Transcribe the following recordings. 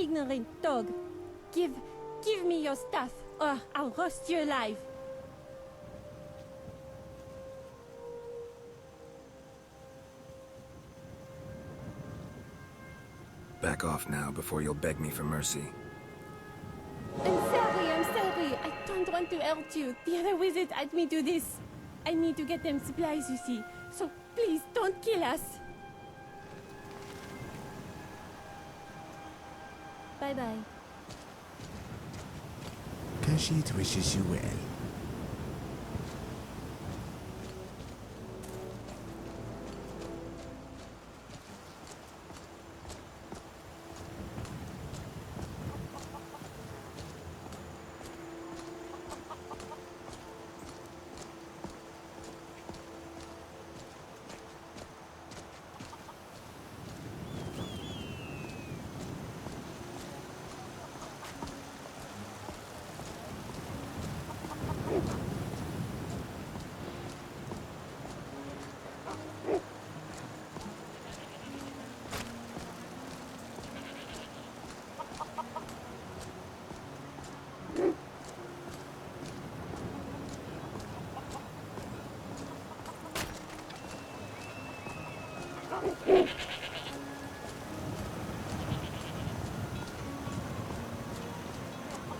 ignorant dog. Give me your stuff, or I'll roast you alive. Back off now before you'll beg me for mercy. I'm sorry. I don't want to hurt you. The other wizards had me do this. I need to get them supplies, you see. So please, don't kill us. Bye-bye. Kashid wishes you well.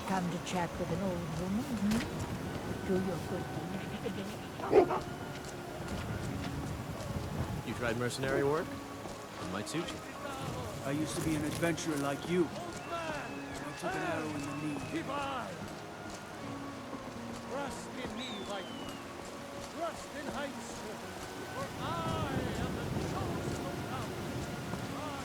Come to chat with an old woman, hmm? Do your good deed. You tried mercenary work? It might suit you. I used to be an adventurer like you. I took an arrow in the knee. Trust in me, Whiterun. Trust in heights. For I am the chosen of power. I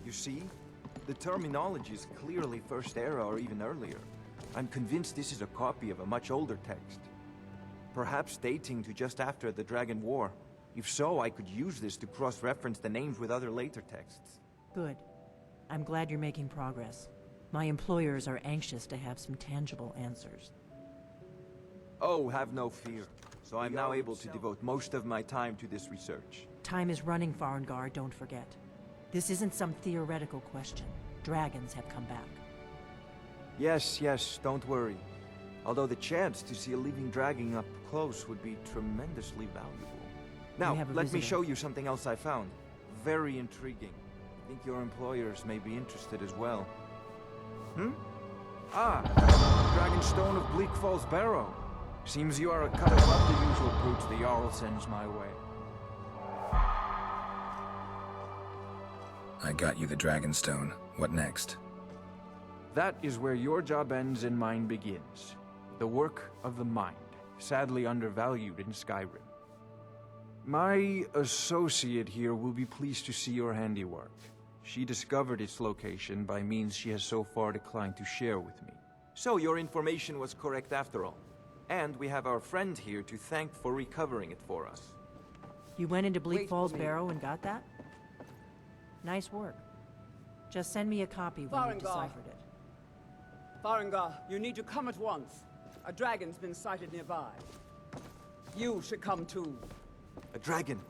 You see? The terminology is clearly First Era or even earlier. I'm convinced this is a copy of a much older text. Perhaps dating to just after the Dragon War. If so, I could use this to cross-reference the names with other later texts. Good. I'm glad you're making progress. My employers are anxious to have some tangible answers. Oh, have no fear. So I'm now able to devote most of my time to this research. Time is running, Hrothgar, don't forget. This isn't some theoretical question. Dragons have come back. Yes, don't worry. Although the chance to see a living dragon up close would be tremendously valuable. Now, let me show you something else I found. Very intriguing. I think your employers may be interested as well. Dragon Stone of Bleak Falls Barrow. Seems you are a cut above the usual brutes the Jarl sends my way. I got you the Dragonstone. What next? That is where your job ends and mine begins. The work of the mind, sadly undervalued in Skyrim. My associate here will be pleased to see your handiwork. She discovered its location by means she has so far declined to share with me. So your information was correct after all. And we have our friend here to thank for recovering it for us. You went into Bleak Falls Barrow and got that? Nice work. Just send me a copy when you've deciphered it. Hrothgar, you need to come at once. A dragon's been sighted nearby. You should come too. A dragon?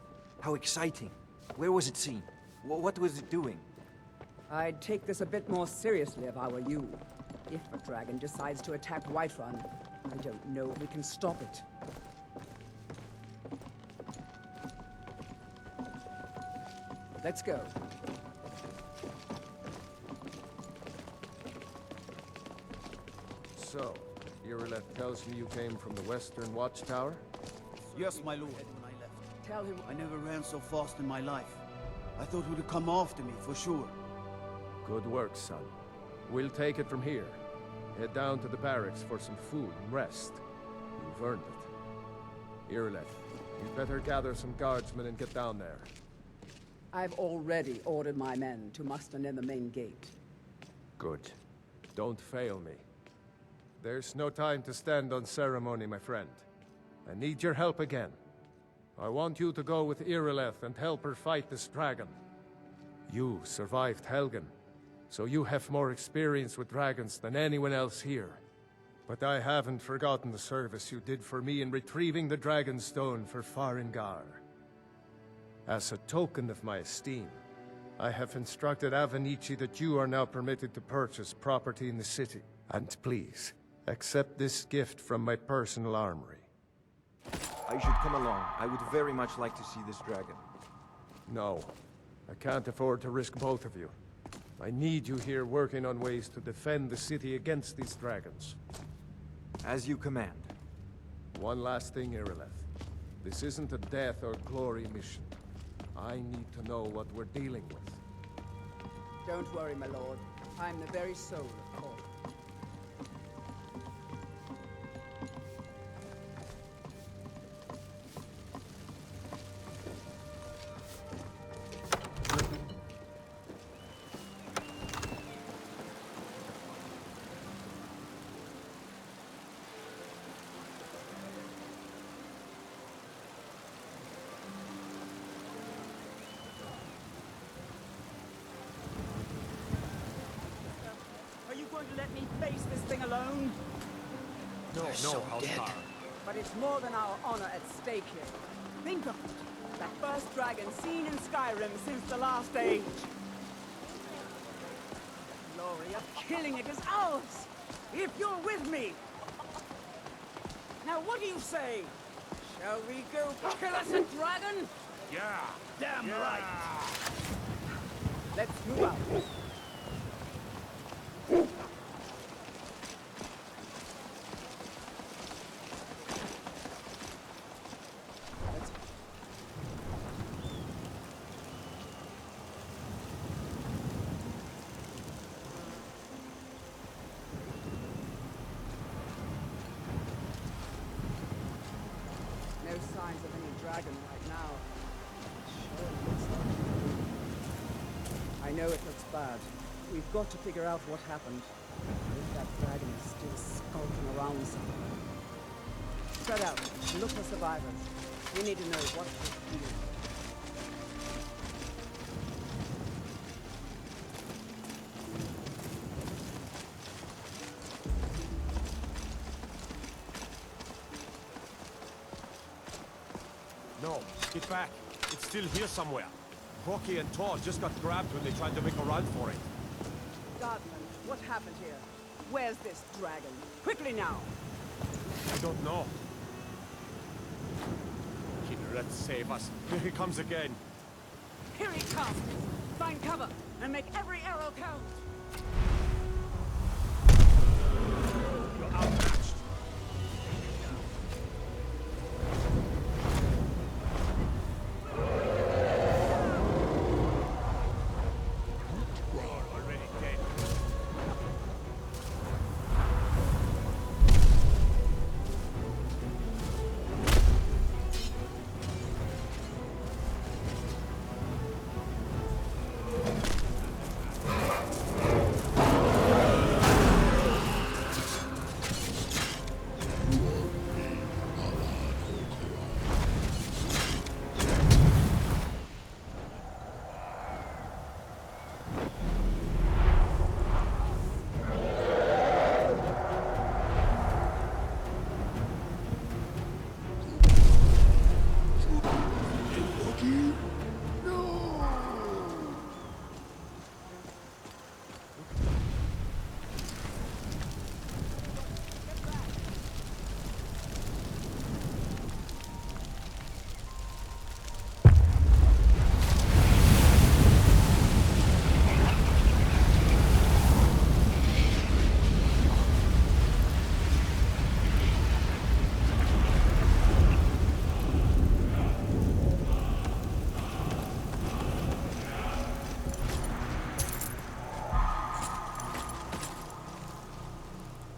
How exciting. Where was it seen? What was it doing? I'd take this a bit more seriously if I were you. If a dragon decides to attack Whiterun, I don't know if we can stop it. Let's go. So, Irileth tells me you came from the Western Watchtower? Yes, my lord. Tell him I never ran so fast in my life. I thought he would come after me, for sure. Good work, son. We'll take it from here. Head down to the barracks for some food and rest. You've earned it. Irileth, You'd better gather some guardsmen and get down there. I've already ordered my men to muster near the main gate. Good. Don't fail me. There's no time to stand on ceremony, my friend. I need your help again. I want you to go with Irileth and help her fight this dragon. You survived Helgen, so you have more experience with dragons than anyone else here. But I haven't forgotten the service you did for me in retrieving the Dragonstone for Farengar. As a token of my esteem, I have instructed Avenici that you are now permitted to purchase property in the city. And please, accept this gift from my personal armory. I should come along. I would very much like to see this dragon. No, I can't afford to risk both of you. I need you here working on ways to defend the city against these dragons. As you command. One last thing, Irileth. This isn't a death or glory mission. I need to know what we're dealing with. Don't worry, my lord. I'm the very soul of order. To let me face this thing alone? No, Hrothgar. But it's more than our honor at stake here. Think of it. That first dragon seen in Skyrim since the last age. The glory of killing it is ours, if you're with me. Now what do you say? Shall we go kill us a dragon? Yeah. Damn right. Let's move out. No signs of any dragon right now. Sure looks like... I know it looks bad. We've got to figure out what happened. If that dragon is still skulking around somewhere. Spread out. Look for survivors. We need to know what to do. No, get back. It's still here somewhere. Rocky and Thor just got grabbed when they tried to make a run for it. Godman, what happened here? Where's this dragon? Quickly now! I don't know. Let's save us. Here he comes again. Here he comes! Find cover, and make every arrow count! You're outmatched.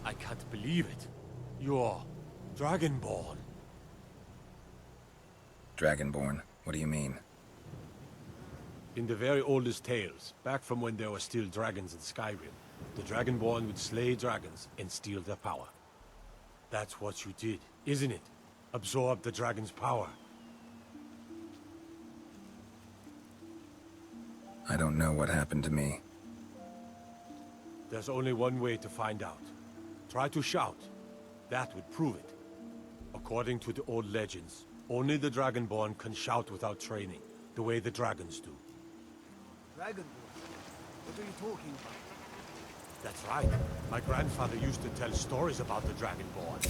I can't believe it. You're Dragonborn. Dragonborn, what do you mean? In the very oldest tales, back from when there were still dragons in Skyrim, the Dragonborn would slay dragons and steal their power. That's what you did, isn't it? Absorb the dragon's power. I don't know what happened to me. There's only one way to find out. Try to shout. That would prove it. According to the old legends, only the Dragonborn can shout without training, the way the dragons do. Dragonborn? What are you talking about? That's right. My grandfather used to tell stories about the Dragonborn.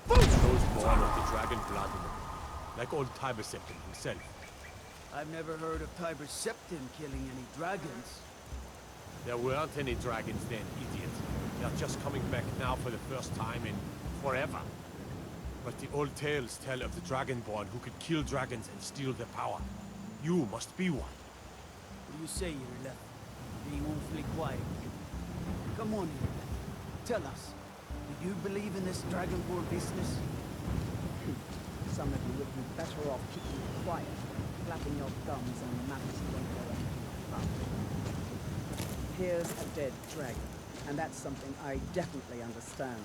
Those born of the dragon blood in them, like old Tiber Septim himself. I've never heard of Tiber Septim killing any dragons. There weren't any dragons then, idiot. They're just coming back now for the first time in forever. But the old tales tell of the Dragonborn who could kill dragons and steal their power. You must be one. What do you say, Irila? Being awfully quiet. Come on, Irila. Tell us, do you believe in this Dragonborn business? Some of you would be better off keeping quiet, flapping your gums on matters you don't know anything about. Here's a dead dragon, and that's something I definitely understand.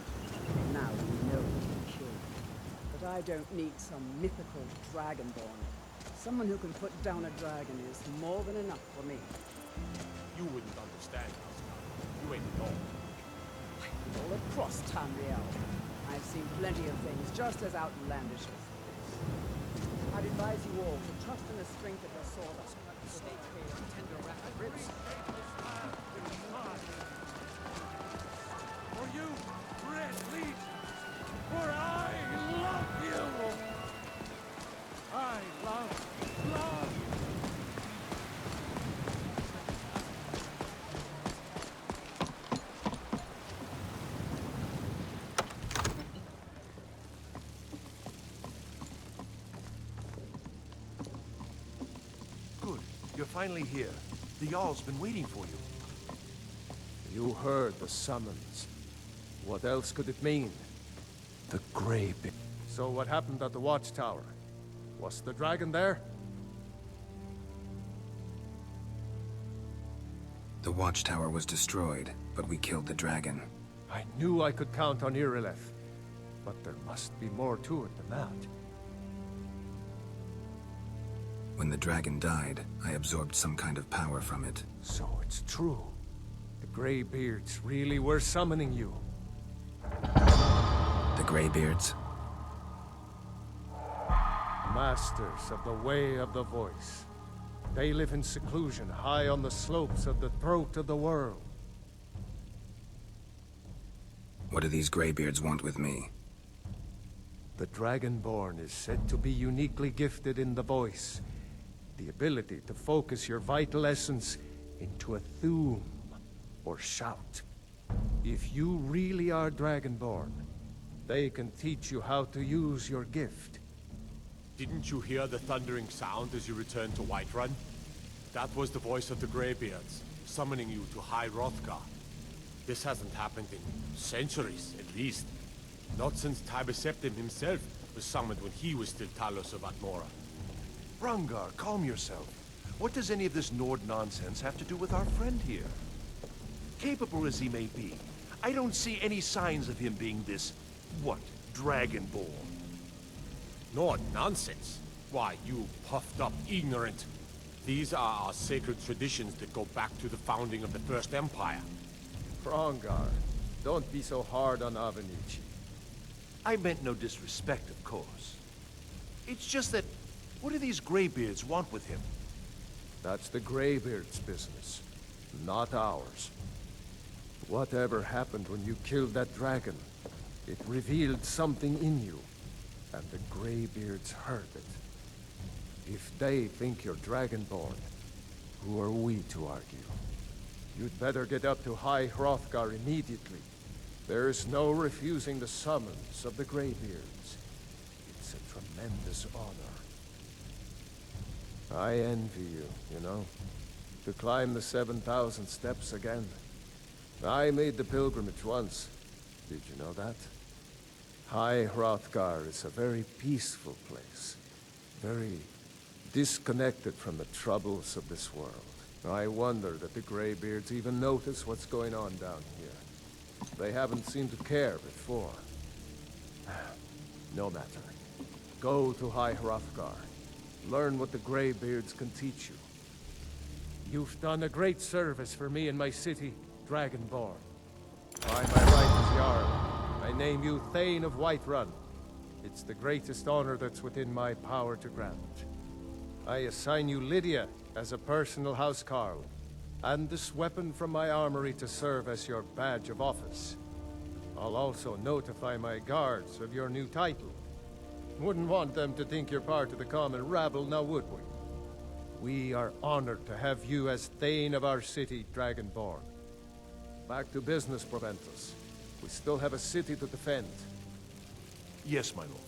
Now we know who killed. But I don't need some mythical Dragonborn. Someone who can put down a dragon is more than enough for me. You wouldn't understand, Hrothgar. You ain't at all. All across Tamriel, I've seen plenty of things just as outlandish as this. I'd advise you all to trust in the strength of your sword. For you, Red Legion, for I love you! I love you! Good. You're finally here. The Jarl's been waiting for you. You heard the summons. What else could it mean? The Grey Beard. So what happened at the watchtower? Was the dragon there? The watchtower was destroyed, but we killed the dragon. I knew I could count on Irileth, but there must be more to it than that. When the dragon died, I absorbed some kind of power from it. So it's true. The Greybeards really were summoning you. The Greybeards? Masters of the Way of the Voice. They live in seclusion high on the slopes of the throat of the world. What do these Greybeards want with me? The Dragonborn is said to be uniquely gifted in the voice. The ability to focus your vital essence into a thum, or shout. If you really are Dragonborn, they can teach you how to use your gift. Didn't you hear the thundering sound as you returned to Whiterun? That was the voice of the Greybeards, summoning you to High Hrothgar. This hasn't happened in centuries, at least. Not since Tiber Septim himself was summoned when he was still Talos of Atmora. Hrothgar, calm yourself. What does any of this Nord nonsense have to do with our friend here? Capable as he may be, I don't see any signs of him being this, what, Dragonborn? Nord nonsense? Why, you puffed up ignorant. These are our sacred traditions that go back to the founding of the First Empire. Hrothgar, don't be so hard on Avenici. I meant no disrespect, of course. It's just that, what do these Greybeards want with him? That's the Greybeards' business, not ours. Whatever happened when you killed that dragon, it revealed something in you, and the Greybeards heard it. If they think you're Dragonborn, who are we to argue? You'd better get up to High Hrothgar immediately. There's no refusing the summons of the Greybeards. It's a tremendous honor. I envy you, you know, to climb the 7,000 steps again. I made the pilgrimage once. Did you know that? High Hrothgar is a very peaceful place. Very disconnected from the troubles of this world. I wonder that the Greybeards even notice what's going on down here. They haven't seemed to care before. No matter. Go to High Hrothgar. Learn what the Greybeards can teach you. You've done a great service for me and my city, Dragonborn. By my right as Jarl, I name you Thane of Whiterun. It's the greatest honor that's within my power to grant. I assign you Lydia as a personal housecarl, and this weapon from my armory to serve as your badge of office. I'll also notify my guards of your new title. Wouldn't want them to think you're part of the common rabble, now would we? We are honored to have you as Thane of our city, Dragonborn. Back to business, Proventus. We still have a city to defend. Yes, my lord.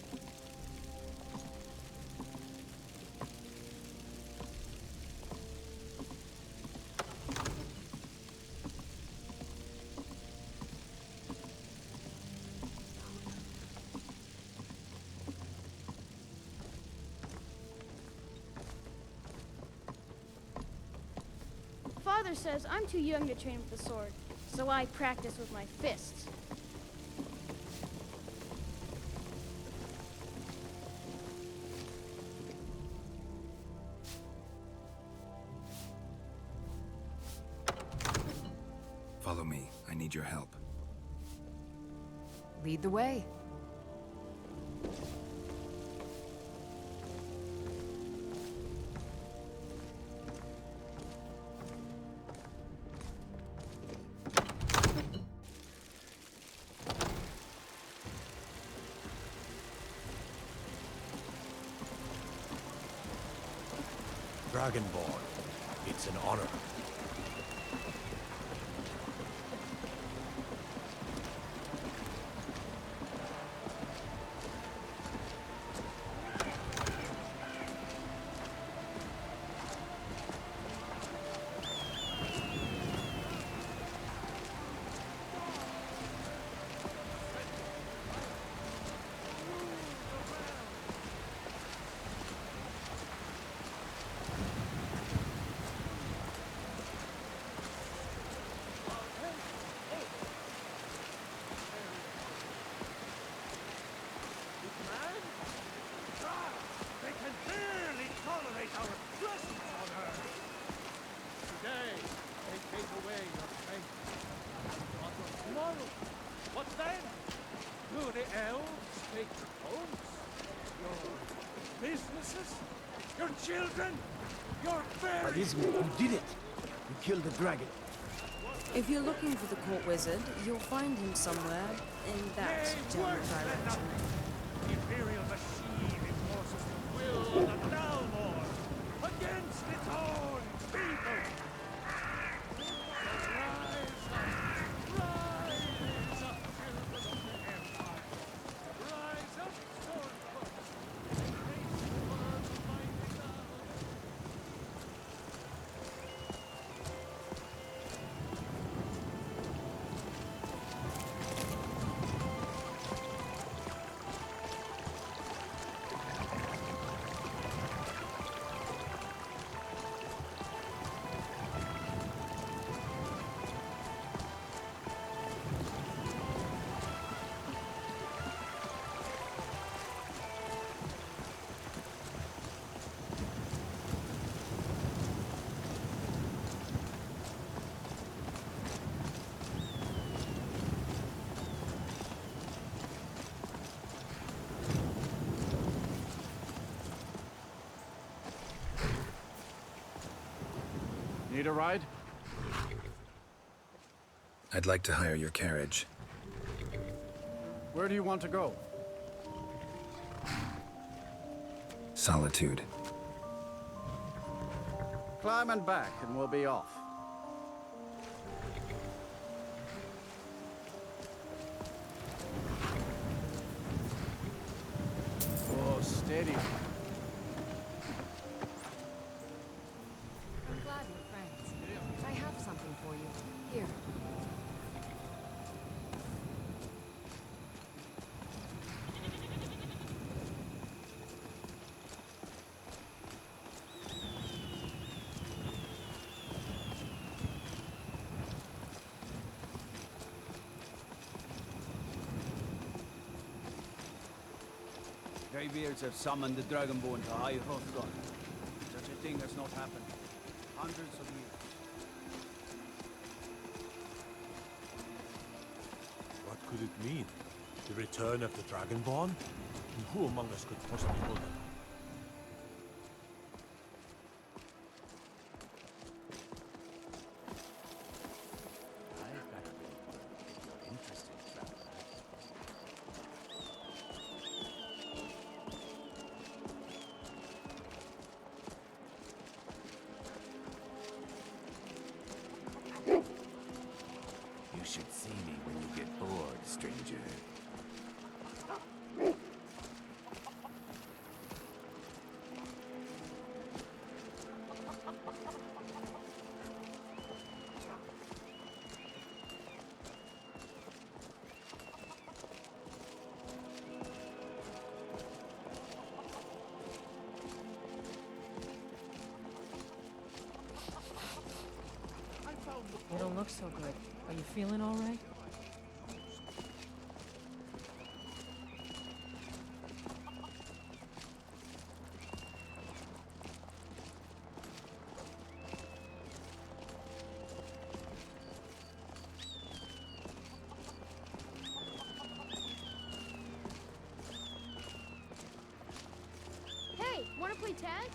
Father says I'm too young to train with the sword, so I practice with my fists. Follow me. I need your help. Lead the way. Dragonborn. It's an honor. Children! You're very... Ismi, you did it! You killed the dragon. If you're looking for the court wizard, you'll find him somewhere in that general direction. The Imperial machine enforces the will of the Dalmor against its own people! Rise up, children of the Empire! Rise up, swordcuts! And face the world of mighty Dalmor! Need a ride? I'd like to hire your carriage. Where do you want to go? Solitude. Climb and back, and we'll be off. Oh, steady. I'm glad we're friends. I have something for you. Here. Greybeards have summoned the Dragonborn to High Hrothgar. Such a thing has not happened. Hundreds of years. What could it mean? The return of the Dragonborn? And who among us could possibly hold them? You should see me when you get bored, stranger. You don't look so good. Are you feeling all right? Hey, wanna play tag?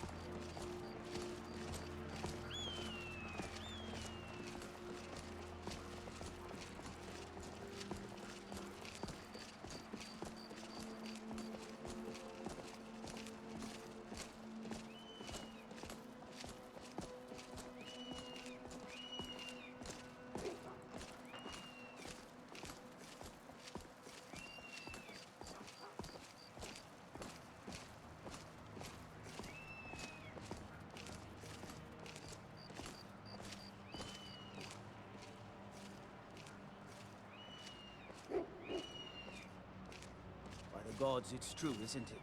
By the gods, it's true, isn't it?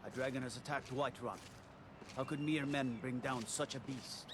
A dragon has attacked Whiterun. How could mere men bring down such a beast?